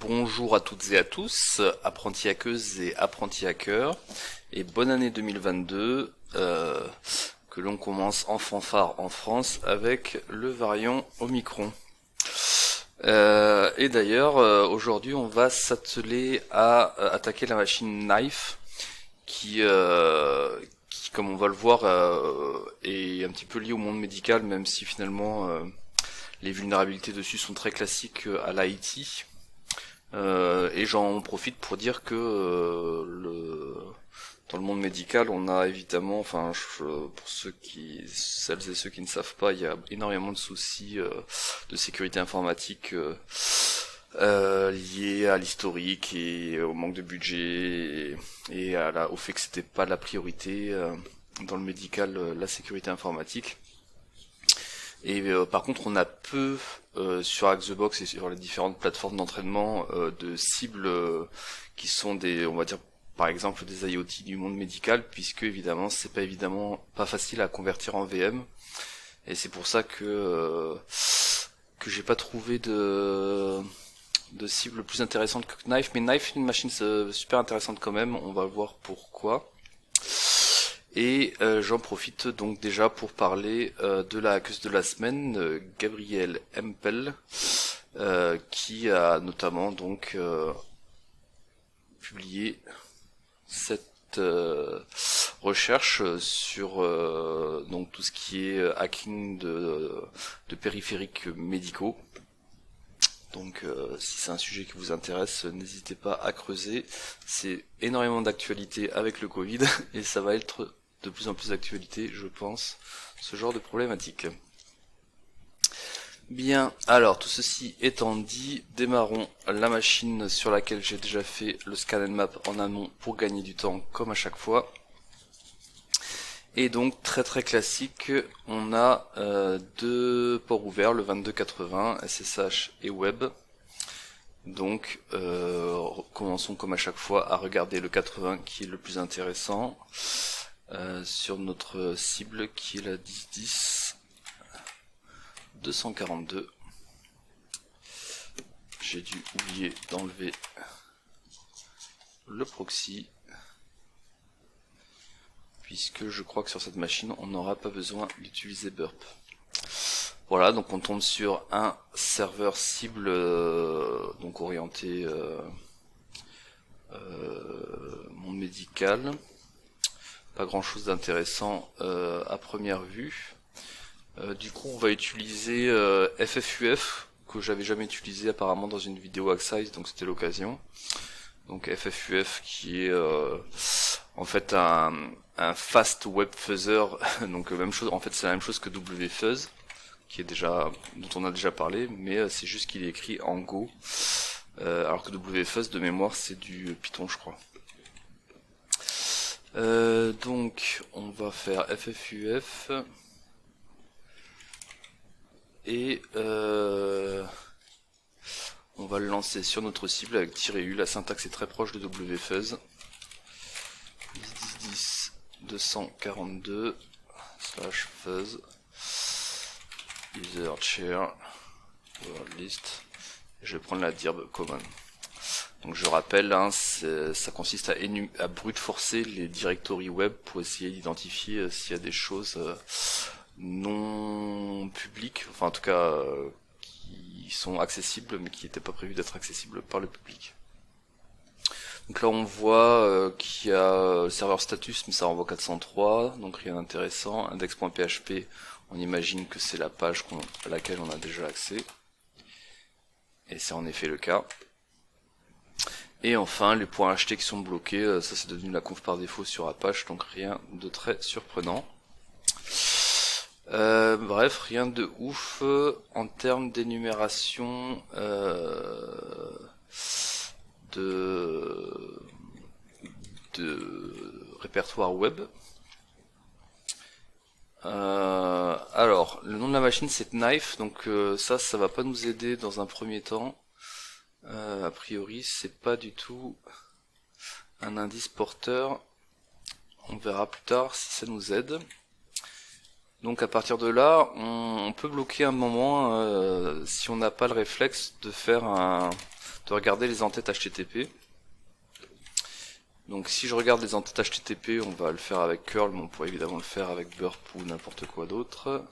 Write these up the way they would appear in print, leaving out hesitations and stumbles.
Bonjour à toutes et à tous, apprentis hackeuses et apprentis hackers, et bonne année 2022, que l'on commence en fanfare en France avec le variant Omicron. Et d'ailleurs, aujourd'hui on va s'atteler à attaquer la machine Knife, qui comme on va le voir, est un petit peu liée au monde médical, même si finalement les vulnérabilités dessus sont très classiques à l'IT. Et j'en profite pour dire que dans le monde médical, on a évidemment, pour celles et ceux qui ne savent pas, il y a énormément de soucis de sécurité informatique liés à l'historique et au manque de budget et au fait que c'était pas la priorité dans le médical, la sécurité informatique. Et par contre, on a peu sur Hack the Box et sur les différentes plateformes d'entraînement de cibles qui sont on va dire, par exemple, des IoT du monde médical, puisque évidemment, c'est pas facile à convertir en VM. Et c'est pour ça que j'ai pas trouvé de cible plus intéressante que Knife. Mais Knife est une machine super intéressante quand même. On va voir pourquoi. Et j'en profite donc déjà pour parler de la hackeuse de la semaine, Gabrielle Hempel, qui a notamment donc publié cette recherche sur donc tout ce qui est hacking de périphériques médicaux. Donc si c'est un sujet qui vous intéresse, n'hésitez pas à creuser. C'est énormément d'actualité avec le Covid et ça va être de plus en plus d'actualité, je pense, ce genre de problématique. Bien, alors tout ceci étant dit, démarrons la machine sur laquelle j'ai déjà fait le scan and map en amont pour gagner du temps comme à chaque fois. Et donc très très classique, on a deux ports ouverts, le 2280, SSH et web. Donc commençons comme à chaque fois à regarder le 80 qui est le plus intéressant. Sur notre cible qui est la 1010 242. J'ai dû oublier d'enlever le proxy puisque je crois que sur cette machine on n'aura pas besoin d'utiliser burp. Voilà, donc on tombe sur un serveur cible donc orienté monde médical. Pas grand chose d'intéressant à première vue. Du coup on va utiliser FFUF que j'avais jamais utilisé apparemment dans une vidéo Acksize, donc c'était l'occasion. Donc FFUF qui est en fait un fast web fuzzer, donc même chose, en fait c'est la même chose que WFuzz qui est dont on a déjà parlé, mais c'est juste qu'il est écrit en Go, alors que WFuzz de mémoire c'est du Python je crois. Donc on va faire FFUF et on va le lancer sur notre cible avec -u, la syntaxe est très proche de WFuzz. 10.10 242 /fuzz user share world list. Je vais prendre la dirb common. Donc je rappelle, ça consiste à brute forcer les directories web pour essayer d'identifier s'il y a des choses non publiques, enfin en tout cas qui sont accessibles mais qui n'étaient pas prévues d'être accessibles par le public. Donc là on voit qu'il y a le serveur status mais ça renvoie 403, donc rien d'intéressant. Index.php, on imagine que c'est la page à laquelle on a déjà accès. Et c'est en effet le cas. Et enfin, les points HT qui sont bloqués, ça c'est devenu la conf par défaut sur Apache, donc rien de très surprenant. Bref, rien de ouf en termes d'énumération de répertoire web. Alors, le nom de la machine c'est Knife, donc ça va pas nous aider dans un premier temps. A priori, c'est pas du tout un indice porteur. On verra plus tard si ça nous aide. Donc à partir de là, on peut bloquer un moment si on n'a pas le réflexe de faire de regarder les entêtes HTTP. Donc si je regarde les entêtes HTTP, on va le faire avec curl, mais on pourrait évidemment le faire avec burp ou n'importe quoi d'autre.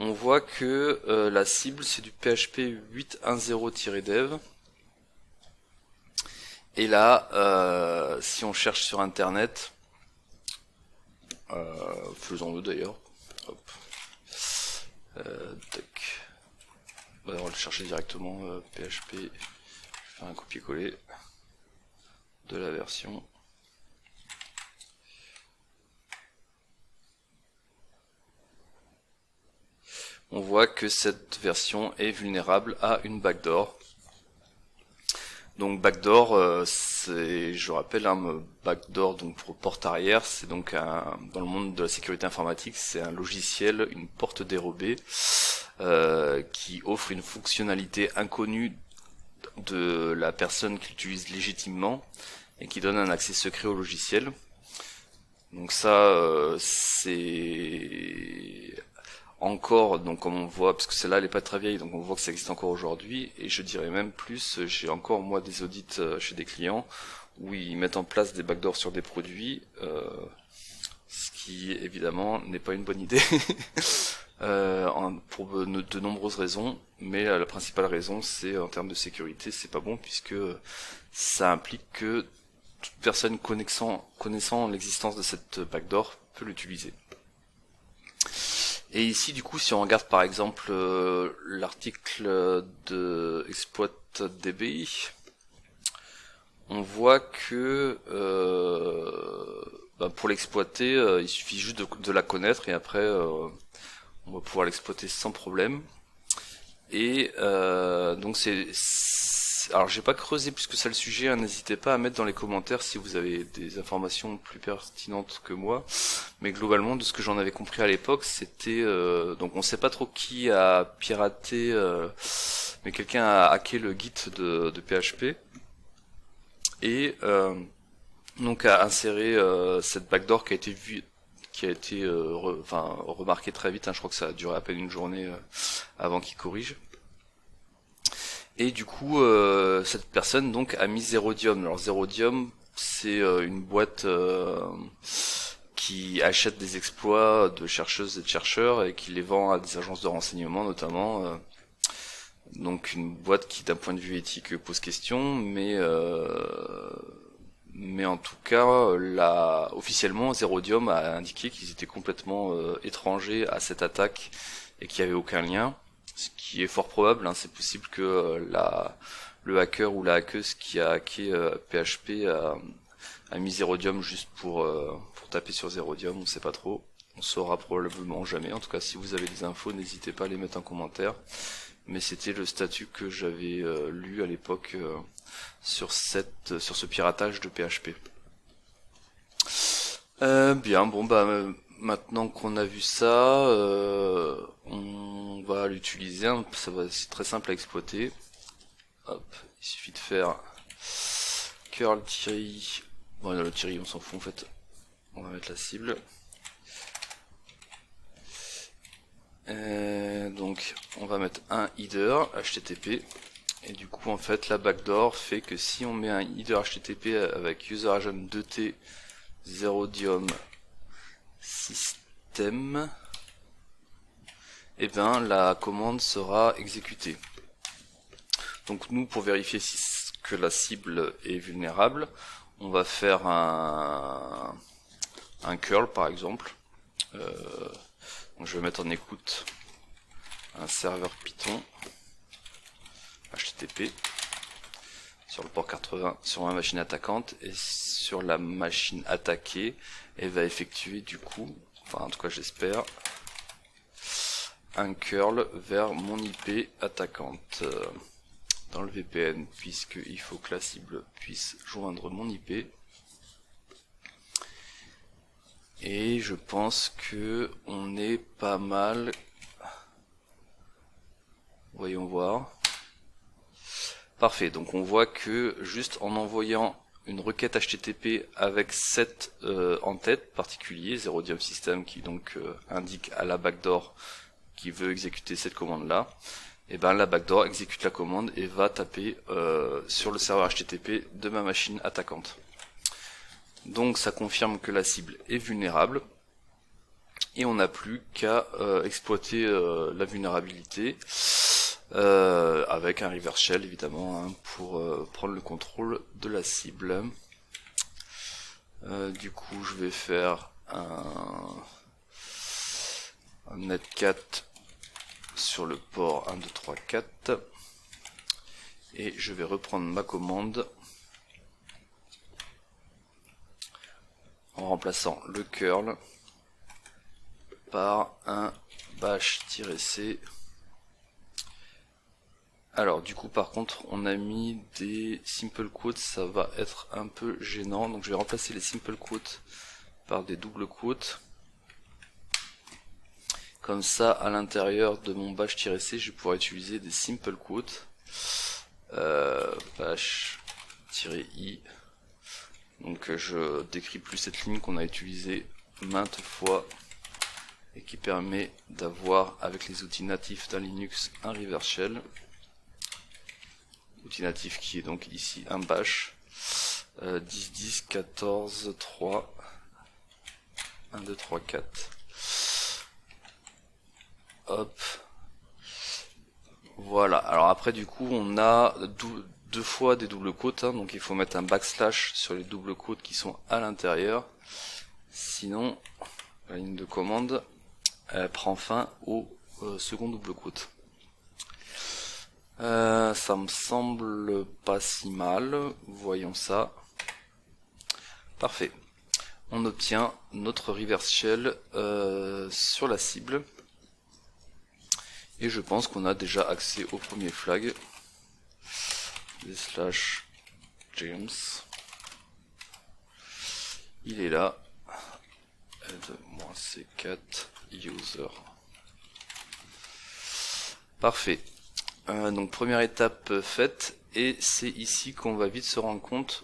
On voit que la cible c'est du PHP 8.1.0-dev. Et là, si on cherche sur internet, faisons-le d'ailleurs. Hop. Tac. On va le chercher directement. PHP. Je vais faire un copier-coller de la version. On voit que cette version est vulnérable à une backdoor. Donc backdoor, c'est, je rappelle, un backdoor donc pour porte arrière, c'est donc dans le monde de la sécurité informatique, c'est un logiciel, une porte dérobée qui offre une fonctionnalité inconnue de la personne qui l'utilise légitimement et qui donne un accès secret au logiciel. Donc ça, c'est encore, donc comme on voit, parce que celle-là elle est pas très vieille, donc on voit que ça existe encore aujourd'hui, et je dirais même plus, j'ai encore moi des audits chez des clients où ils mettent en place des backdoors sur des produits, ce qui évidemment n'est pas une bonne idée pour de nombreuses raisons, mais la principale raison c'est en termes de sécurité, c'est pas bon puisque ça implique que toute personne connaissant l'existence de cette backdoor peut l'utiliser. Et ici, du coup, si on regarde par exemple l'article de ExploitDB, on voit que pour l'exploiter, il suffit juste de la connaître et après, on va pouvoir l'exploiter sans problème. Et donc alors j'ai pas creusé plus que ça le sujet, hein, n'hésitez pas à mettre dans les commentaires si vous avez des informations plus pertinentes que moi, mais globalement de ce que j'en avais compris à l'époque c'était donc on sait pas trop qui a piraté mais quelqu'un a hacké le git de PHP et donc a inséré cette backdoor qui a été remarquée très vite, hein, je crois que ça a duré à peine une journée avant qu'il corrige. Et du coup, cette personne donc a mis Zerodium. Alors Zerodium, c'est une boîte qui achète des exploits de chercheuses et de chercheurs et qui les vend à des agences de renseignement notamment. Donc une boîte qui, d'un point de vue éthique, pose question, mais en tout cas, officiellement, Zerodium a indiqué qu'ils étaient complètement étrangers à cette attaque et qu'il n'y avait aucun lien. Ce qui est fort probable, hein, c'est possible que le hacker ou la hackeuse qui a hacké PHP a mis Zerodium juste pour taper sur Zerodium, on sait pas trop, on saura probablement jamais. En tout cas, si vous avez des infos, n'hésitez pas à les mettre en commentaire. Mais c'était le statut que j'avais lu à l'époque sur ce piratage de PHP. Bien, bon maintenant qu'on a vu ça, on va l'utiliser, hein, c'est très simple à exploiter. Hop, il suffit de faire curl Thierry. Bon, le Thierry on s'en fout en fait, on va mettre la cible. Donc on va mettre un header HTTP et du coup en fait la backdoor fait que si on met un header HTTP avec user agent 2t Zerodium system, et bien la commande sera exécutée. Donc nous, pour vérifier que la cible est vulnérable, on va faire un curl par exemple. Donc je vais mettre en écoute un serveur Python HTTP sur le port 80 sur ma machine attaquante, et sur la machine attaquée elle va effectuer du coup, enfin en tout cas j'espère, un curl vers mon IP attaquante dans le VPN, puisqu'il faut que la cible puisse joindre mon IP. Et je pense que on est pas mal. Voyons voir. Parfait, donc on voit que juste en envoyant une requête HTTP avec cette en-tête particulier, Zerodium System, qui donc indique à la backdoor qui veut exécuter cette commande là, et ben la backdoor exécute la commande et va taper sur le serveur HTTP de ma machine attaquante. Donc ça confirme que la cible est vulnérable et on n'a plus qu'à exploiter la vulnérabilité avec un reverse shell évidemment hein, pour prendre le contrôle de la cible. Du coup je vais faire un netcat sur le port 1, 2, 3, 4 et je vais reprendre ma commande en remplaçant le curl par un bash-c. Alors du coup par contre on a mis des simple quotes, ça va être un peu gênant, donc je vais remplacer les simple quotes par des doubles quotes. Comme ça à l'intérieur de mon bash-c je pourrais utiliser des simple quotes bash-i. Donc je décris plus cette ligne qu'on a utilisée maintes fois et qui permet d'avoir avec les outils natifs d'un Linux un reverse shell. Outil natif qui est donc ici un bash 10 10 14 3 1 2 3 4. Hop. Voilà. Alors après du coup on a deux fois des doubles quotes, hein, donc il faut mettre un backslash sur les doubles quotes qui sont à l'intérieur. Sinon la ligne de commande elle prend fin au second double quote. Ça me semble pas si mal, voyons ça. Parfait. On obtient notre reverse shell sur la cible. Et je pense qu'on a déjà accès au premier flag. /James. Il est là. -c4 user. Parfait. Donc première étape faite, et c'est ici qu'on va vite se rendre compte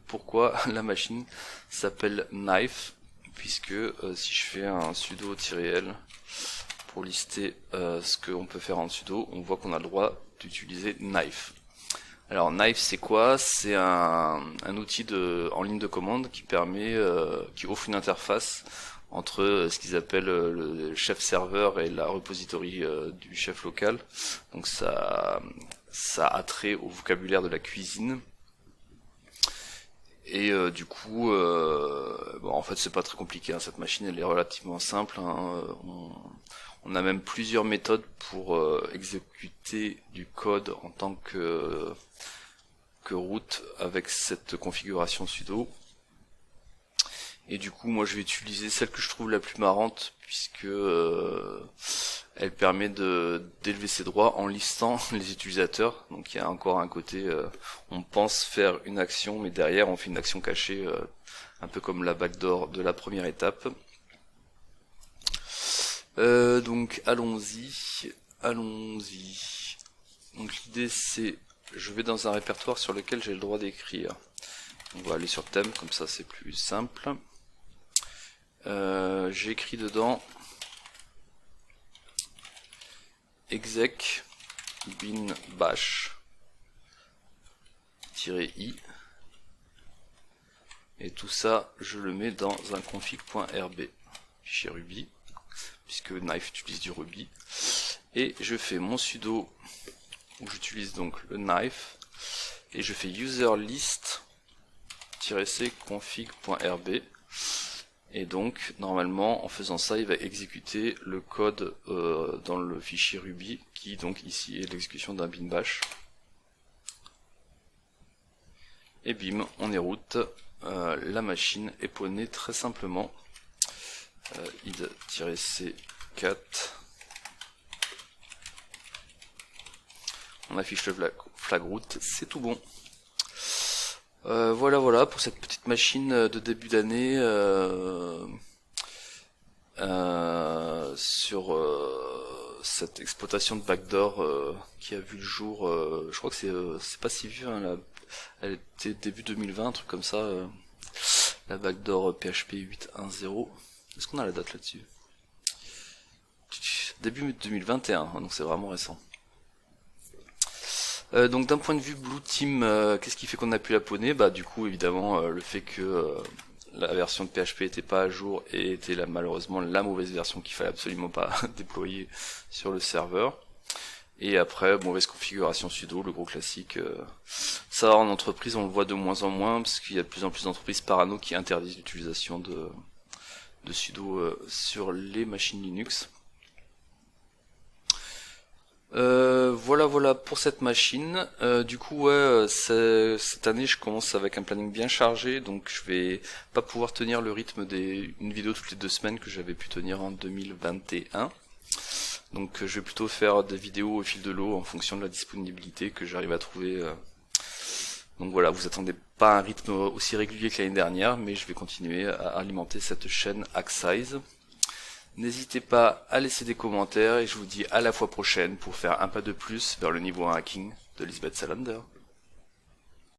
pourquoi la machine s'appelle knife, puisque si je fais un sudo -l pour lister ce qu'on peut faire en sudo, on voit qu'on a le droit d'utiliser knife. Alors knife c'est quoi? C'est un outil en ligne de commande qui permet, qui offre une interface entre ce qu'ils appellent le chef serveur et la repository du chef local. Donc ça a trait au vocabulaire de la cuisine. Et du coup, bon, en fait c'est pas très compliqué, hein, cette machine elle est relativement simple. Hein, on a même plusieurs méthodes pour exécuter du code en tant que root avec cette configuration sudo. Et du coup moi je vais utiliser celle que je trouve la plus marrante, puisque elle permet d'élever ses droits en listant les utilisateurs. Donc il y a encore un côté, on pense faire une action mais derrière on fait une action cachée, un peu comme la backdoor de la première étape. Donc allons-y. Donc l'idée c'est, je vais dans un répertoire sur lequel j'ai le droit d'écrire. On va aller sur thème, comme ça c'est plus simple. J'écris dedans exec bin bash -i, et tout ça je le mets dans un config.rb, fichier Ruby, puisque knife utilise du Ruby, et je fais mon sudo où j'utilise donc le knife, et je fais user list-c config.rb. Et donc normalement en faisant ça il va exécuter le code dans le fichier Ruby, qui donc ici est l'exécution d'un bin bash. Et bim, on est root, la machine est pawnée très simplement. id-c4, on affiche le flag root, c'est tout bon. Voilà pour cette petite machine de début d'année sur cette exploitation de backdoor qui a vu le jour, je crois que c'est pas si vieux, hein, elle était début 2020, un truc comme ça, la backdoor PHP 8.1.0. Est-ce qu'on a la date là-dessus? début 2021, donc c'est vraiment récent. Donc d'un point de vue Blue Team, qu'est-ce qui fait qu'on a pu la poney? Bah du coup évidemment le fait que la version de PHP était pas à jour et était malheureusement la mauvaise version qu'il fallait absolument pas déployer sur le serveur. Et après, mauvaise configuration sudo, le gros classique. Ça en entreprise on le voit de moins en moins parce qu'il y a de plus en plus d'entreprises parano qui interdisent l'utilisation de sudo sur les machines Linux. Voilà pour cette machine. Du coup ouais, cette année je commence avec un planning bien chargé, donc je vais pas pouvoir tenir le rythme une vidéo toutes les 2 semaines que j'avais pu tenir en 2021. Donc je vais plutôt faire des vidéos au fil de l'eau en fonction de la disponibilité que j'arrive à trouver. Donc voilà, vous attendez pas un rythme aussi régulier que l'année dernière, mais je vais continuer à alimenter cette chaîne Hacksize. N'hésitez pas à laisser des commentaires et je vous dis à la fois prochaine pour faire un pas de plus vers le niveau 1 hacking de Lisbeth Salander.